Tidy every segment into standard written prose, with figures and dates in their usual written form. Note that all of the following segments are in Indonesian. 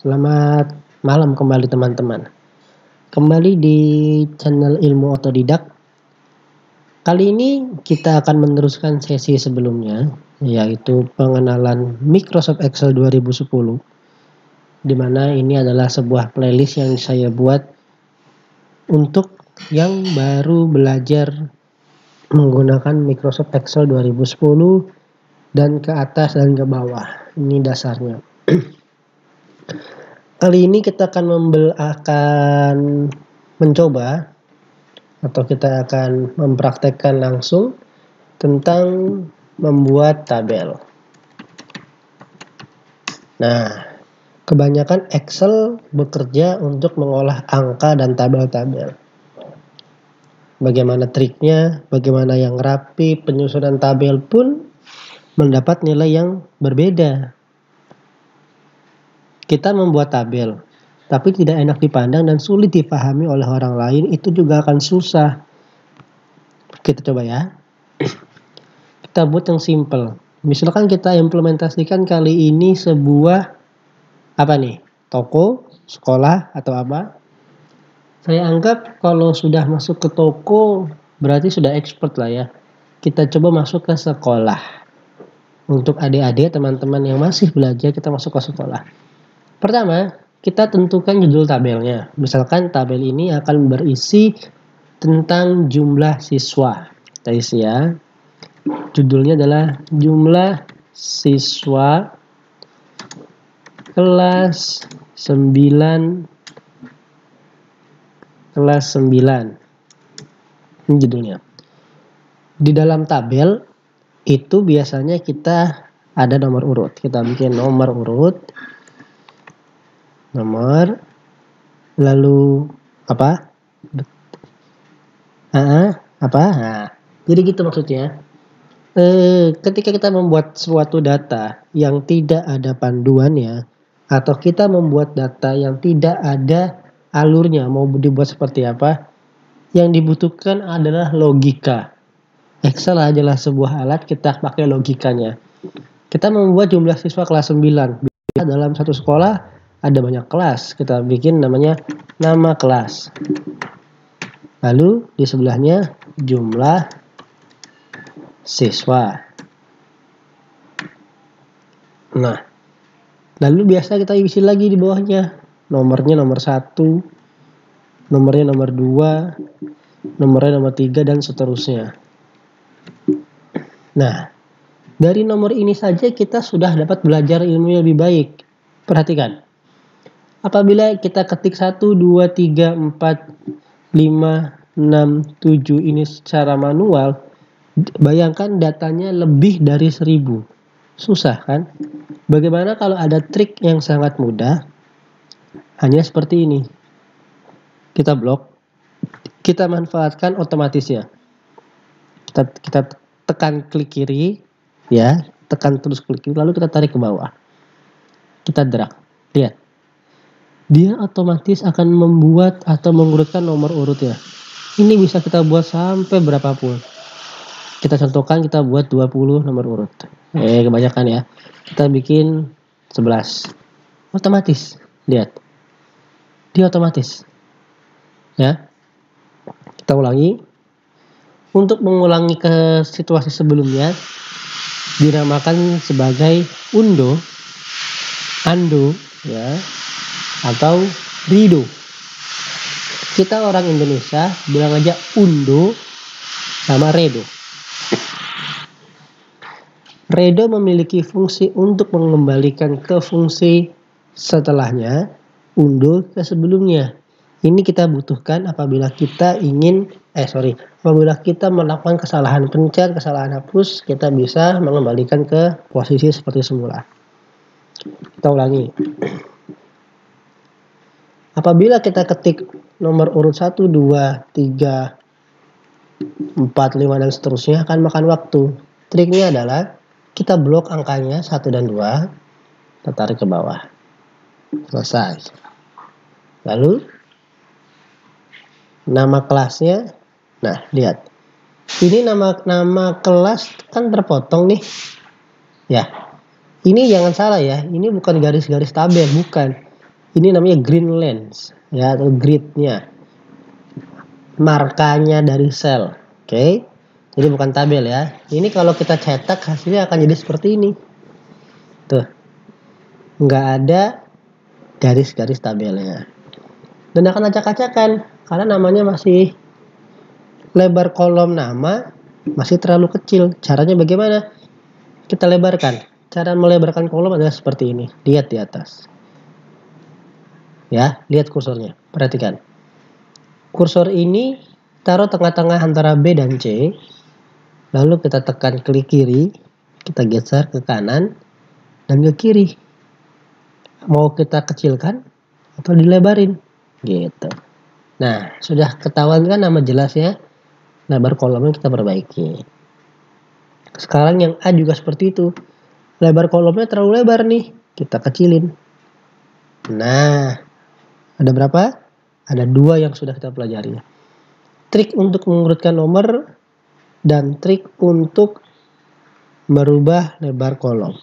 Selamat malam kembali teman-teman. Kembali di channel Ilmu Otodidak. Kali ini kita akan meneruskan sesi sebelumnya, yaitu pengenalan Microsoft Excel 2010. Di mana ini adalah sebuah playlist yang saya buat untuk yang baru belajar menggunakan Microsoft Excel 2010 dan ke atas dan ke bawah. Ini dasarnya. Kali ini kita akan mencoba atau kita akan mempraktekkan langsung tentang membuat tabel. Nah, kebanyakan Excel bekerja untuk mengolah angka dan tabel-tabel. Bagaimana triknya, bagaimana yang rapi, penyusunan tabel pun mendapat nilai yang berbeda. Kita membuat tabel, tapi tidak enak dipandang dan sulit dipahami oleh orang lain, itu juga akan susah. Kita coba ya. Kita buat yang simple. Misalkan kita implementasikan kali ini sebuah toko, sekolah atau apa. Saya anggap kalau sudah masuk ke toko berarti sudah expert lah ya. Kita coba masuk ke sekolah. Untuk adik-adik, teman-teman yang masih belajar, kita masuk ke sekolah. Pertama, kita tentukan judul tabelnya. Misalkan tabel ini akan berisi tentang jumlah siswa. Kita isi ya. Judulnya adalah jumlah siswa kelas 9. Ini judulnya. Di dalam tabel itu biasanya kita ada nomor urut. Kita bikin nomor urut. Lalu apa? Jadi gitu maksudnya. Ketika kita membuat suatu data yang tidak ada panduannya, atau kita membuat data yang tidak ada alurnya, mau dibuat seperti apa, yang dibutuhkan adalah logika. Excel adalah sebuah alat, kita pakai logikanya. Kita membuat jumlah siswa kelas 9. Dalam satu sekolah ada banyak kelas, kita bikin namanya nama kelas. Lalu di sebelahnya jumlah siswa. Nah, lalu biasa kita isi lagi di bawahnya. Nomornya nomor 1, nomornya nomor 2, nomornya nomor 3 dan seterusnya. Nah, dari nomor ini saja kita sudah dapat belajar ilmu yang lebih baik. Perhatikan. Apabila kita ketik 1, 2, 3, 4, 5, 6, 7 ini secara manual, bayangkan datanya lebih dari 1000. Susah kan? Bagaimana kalau ada trik yang sangat mudah? Hanya seperti ini. Kita blok. Kita manfaatkan otomatisnya. Kita tekan klik kiri, ya, tekan terus klik kiri, lalu kita tarik ke bawah. Kita drag. Lihat. Dia otomatis akan membuat atau mengurutkan nomor urutnya. Ini bisa kita buat sampai berapapun. Kita contohkan, kita buat 20 nomor urut. Kebanyakan ya. Kita bikin 11. Otomatis. Lihat. Dia otomatis. Ya. Kita ulangi. Untuk mengulangi ke situasi sebelumnya, dinamakan sebagai undo, ando, ya, atau redo. Kita orang Indonesia bilang aja undo sama redo. Redo memiliki fungsi untuk mengembalikan ke fungsi setelahnya, undo ke sebelumnya. Ini kita butuhkan apabila kita apabila kita melakukan kesalahan pencet, kesalahan hapus, kita bisa mengembalikan ke posisi seperti semula. Kita ulangi. Apabila kita ketik nomor urut 1, 2, 3, 4, 5 dan seterusnya akan makan waktu. Triknya adalah kita blok angkanya 1 dan 2, kita tarik ke bawah. Selesai. Lalu nama kelasnya. Nah, lihat. Ini nama kelas kan terpotong nih. Ya. Ini jangan salah ya, ini bukan garis-garis tabel, bukan. Ini namanya green lens ya, atau gridnya, markanya dari sel. Oke, jadi bukan tabel ya. Ini kalau kita cetak hasilnya akan jadi seperti ini. Tuh, nggak ada garis-garis tabelnya. Dan akan acak-acakan karena namanya masih lebar kolom nama masih terlalu kecil. Caranya bagaimana? Kita lebarkan. Cara melebarkan kolom adalah seperti ini. Lihat di atas. Ya, lihat kursornya. Perhatikan. Kursor ini taruh tengah-tengah antara B dan C. Lalu kita tekan klik kiri. Kita geser ke kanan dan ke kiri. Mau kita kecilkan atau dilebarin. Gitu. Nah, sudah ketahuan kan nama jelasnya. Lebar kolomnya kita perbaiki. Sekarang yang A juga seperti itu. Lebar kolomnya terlalu lebar nih. Kita kecilin. Nah, ada berapa? Ada 2 yang sudah kita pelajari. Trik untuk mengurutkan nomor dan trik untuk merubah lebar kolom.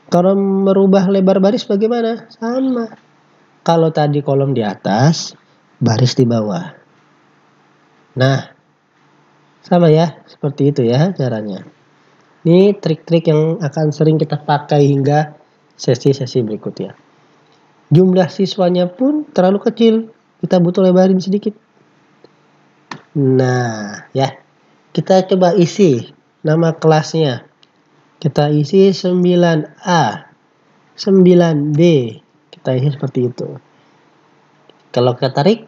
Kalau merubah lebar baris bagaimana? Sama. Kalau tadi kolom di atas, baris di bawah. Nah, sama ya, seperti itu ya caranya. Ini trik-trik yang akan sering kita pakai hingga sesi-sesi berikutnya. Jumlah siswanya pun terlalu kecil, kita butuh lebarin sedikit. Nah, ya, kita coba isi nama kelasnya. Kita isi 9A, 9B, kita isi seperti itu. Kalau kita tarik,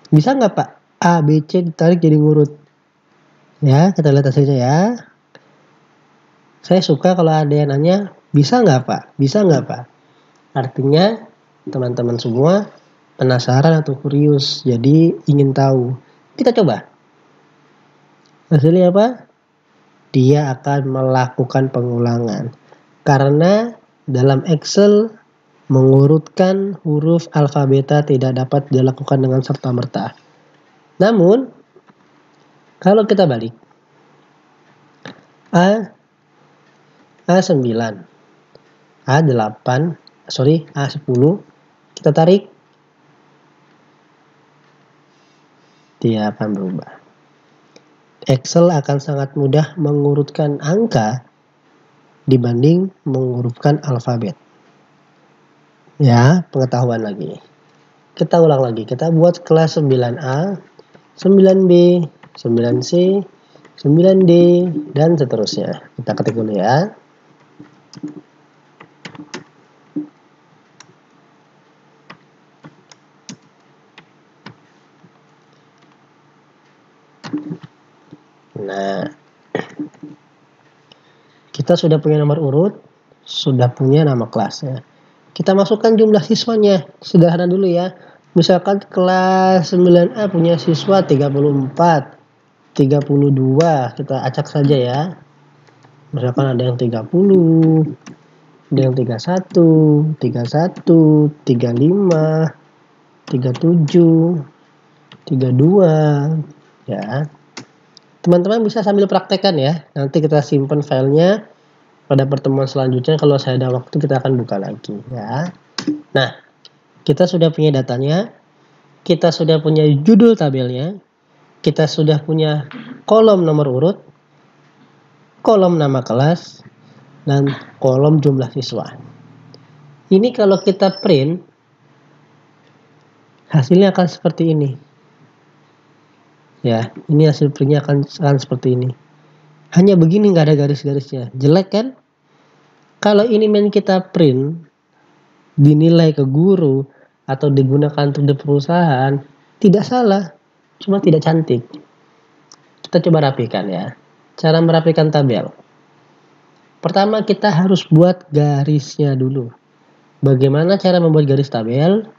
bisa nggak Pak? A, B, C ditarik jadi ngurut. Ya, kita lihat hasilnya ya. Saya suka kalau ada yang nanya, bisa nggak Pak? Bisa nggak Pak? Artinya teman-teman semua penasaran atau kurius, jadi ingin tahu. Kita coba. Hasilnya apa? Dia akan melakukan pengulangan. Karena dalam Excel mengurutkan huruf alfabeta tidak dapat dilakukan dengan serta-merta. Namun, kalau kita balik, A9, A8, A10, kita tarik, dia akan berubah. Excel akan sangat mudah mengurutkan angka dibanding mengurutkan alfabet. Ya, pengetahuan lagi. Kita ulang lagi. Kita buat kelas 9A, 9B, 9C, 9D, dan seterusnya. Kita ketik dulu ya. Nah, kita sudah punya nomor urut, sudah punya nama kelasnya. Kita masukkan jumlah siswanya. Sederhana dulu ya. Misalkan kelas 9A punya siswa 34, 32. Kita acak saja ya. Misalkan ada yang 30, ada yang 31, 31, 35, 37, 32. Ya. Teman-teman bisa sambil praktekkan ya. Nanti kita simpan filenya pada pertemuan selanjutnya. Kalau saya ada waktu kita akan buka lagi ya. Nah, kita sudah punya datanya. Kita sudah punya judul tabelnya. Kita sudah punya kolom nomor urut, kolom nama kelas, dan kolom jumlah siswa. Ini kalau kita print, hasilnya akan seperti ini. Ya, ini hasil printnya akan seperti ini. Hanya begini, nggak ada garis-garisnya. Jelek kan? Kalau ini main kita print, dinilai ke guru, atau digunakan untuk di perusahaan, tidak salah. Cuma tidak cantik. Kita coba rapikan ya. Cara merapikan tabel. Pertama kita harus buat garisnya dulu. Bagaimana cara membuat garis tabel?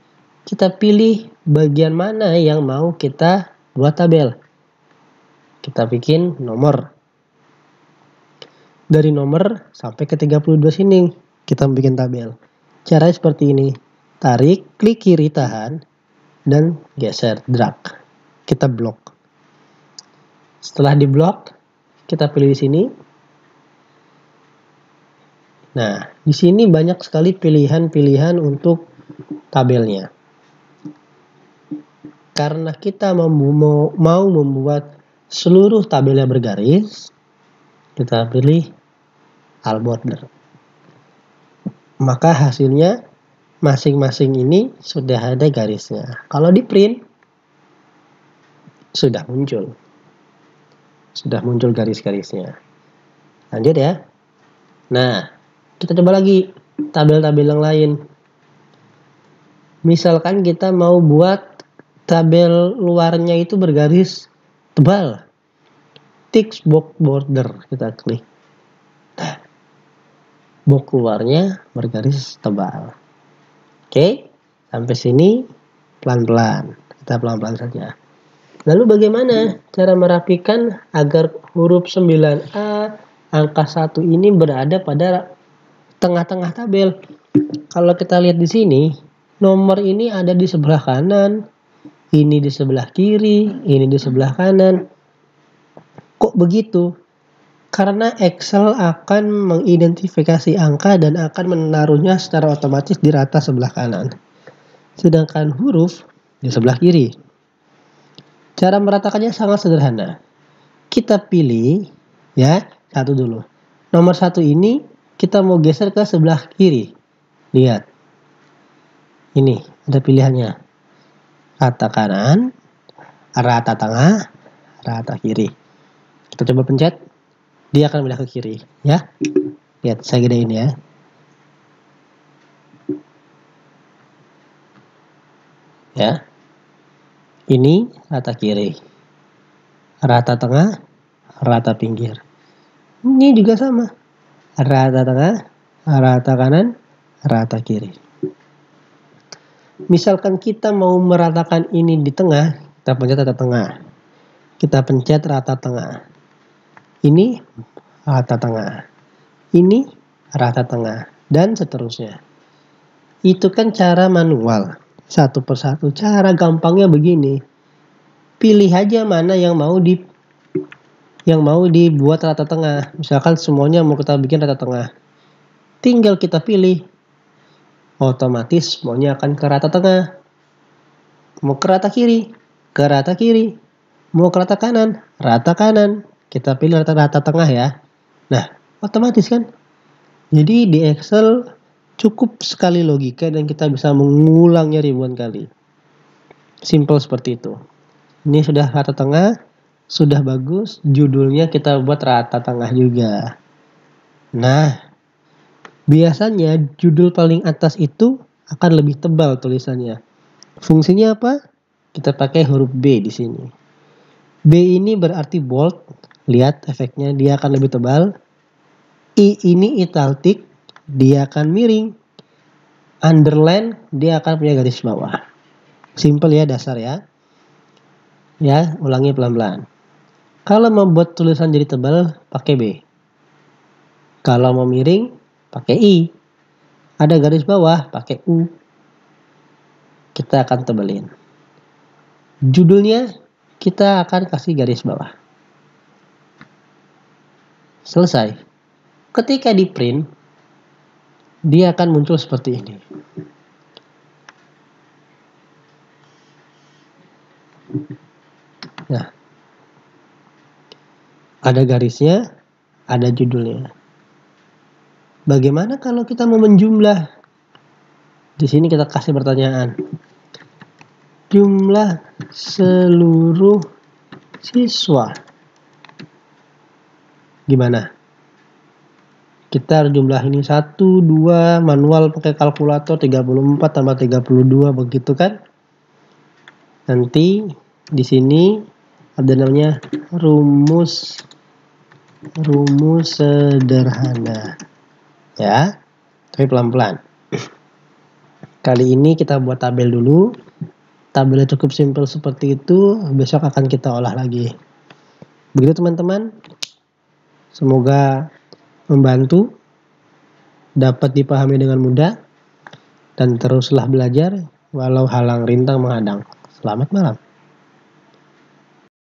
Kita pilih bagian mana yang mau kita buat tabel. Kita bikin nomor. Dari nomor sampai ke 32 sini kita bikin tabel. Caranya seperti ini. Tarik, klik kiri tahan, dan geser, drag. Kita blok. Setelah di blok, kita pilih di sini. Nah, di sini banyak sekali pilihan-pilihan untuk tabelnya. Karena kita mau membuat seluruh tabelnya bergaris, kita pilih all border. Maka hasilnya masing-masing ini sudah ada garisnya. Kalau di print sudah muncul garis-garisnya. Lanjut ya. Nah, kita coba lagi tabel-tabel yang lain. Misalkan kita mau buat tabel luarnya itu bergaris tebal, text box border, kita klik. Nah, box luarnya bergaris tebal. Oke, sampai sini pelan-pelan. Kita pelan-pelan saja. Lalu bagaimana cara merapikan agar huruf 9A angka 1 ini berada pada tengah-tengah tabel? Kalau kita lihat di sini, nomor ini ada di sebelah kanan, ini di sebelah kiri, ini di sebelah kanan. Kok begitu? Karena Excel akan mengidentifikasi angka dan akan menaruhnya secara otomatis di rata sebelah kanan. Sedangkan huruf di sebelah kiri. Cara meratakannya sangat sederhana. Kita pilih ya, satu dulu. Nomor 1 ini kita mau geser ke sebelah kiri. Lihat. Ini ada pilihannya. Rata kanan, rata tengah, rata kiri. Kita coba pencet. Dia akan pindah ke kiri, ya. Lihat, saya gedein ya. Ya. Ini rata kiri. Rata tengah, rata pinggir. Ini juga sama. Rata tengah, rata kanan, rata kiri. Misalkan kita mau meratakan ini di tengah, kita pencet rata tengah. Kita pencet rata tengah. Ini rata tengah. Ini rata tengah. Dan seterusnya. Itu kan cara manual. Satu persatu. Cara gampangnya begini. Pilih aja mana yang mau dibuat rata tengah. Misalkan semuanya mau kita bikin rata tengah. Tinggal kita pilih. Otomatis semuanya akan ke rata tengah. Mau ke rata kiri. Ke rata kiri. Mau ke rata kanan. Rata kanan. Kita pilih rata tengah ya. Nah, otomatis kan. Jadi di Excel cukup sekali logika dan kita bisa mengulangnya ribuan kali. Simple seperti itu. Ini sudah rata tengah, sudah bagus. Judulnya kita buat rata tengah juga. Nah, biasanya judul paling atas itu akan lebih tebal tulisannya. Fungsinya apa? Kita pakai huruf B di sini. B ini berarti bold. Lihat efeknya, dia akan lebih tebal. I ini italic, dia akan miring. Underline, dia akan punya garis bawah. Simple ya, dasar ya. Ya, ulangi pelan-pelan. Kalau membuat tulisan jadi tebal, pakai B. Kalau mau miring, pakai I. Ada garis bawah, pakai U. Kita akan tebelin. Judulnya, kita akan kasih garis bawah. Selesai. Ketika di print, dia akan muncul seperti ini. Nah, ada garisnya, ada judulnya. Bagaimana kalau kita mau menjumlah? Di sini kita kasih pertanyaan. Jumlah seluruh siswa. Gimana? Kita harus jumlah ini 1, 2, manual pakai kalkulator 34 tambah 32 begitu kan? Nanti di sini ada namanya rumus sederhana. Ya. Tapi pelan-pelan. Kali ini kita buat tabel dulu. Tabelnya cukup simpel seperti itu, besok akan kita olah lagi. Begitu teman-teman. Semoga membantu, dapat dipahami dengan mudah, dan teruslah belajar walau halang rintang menghadang. Selamat malam.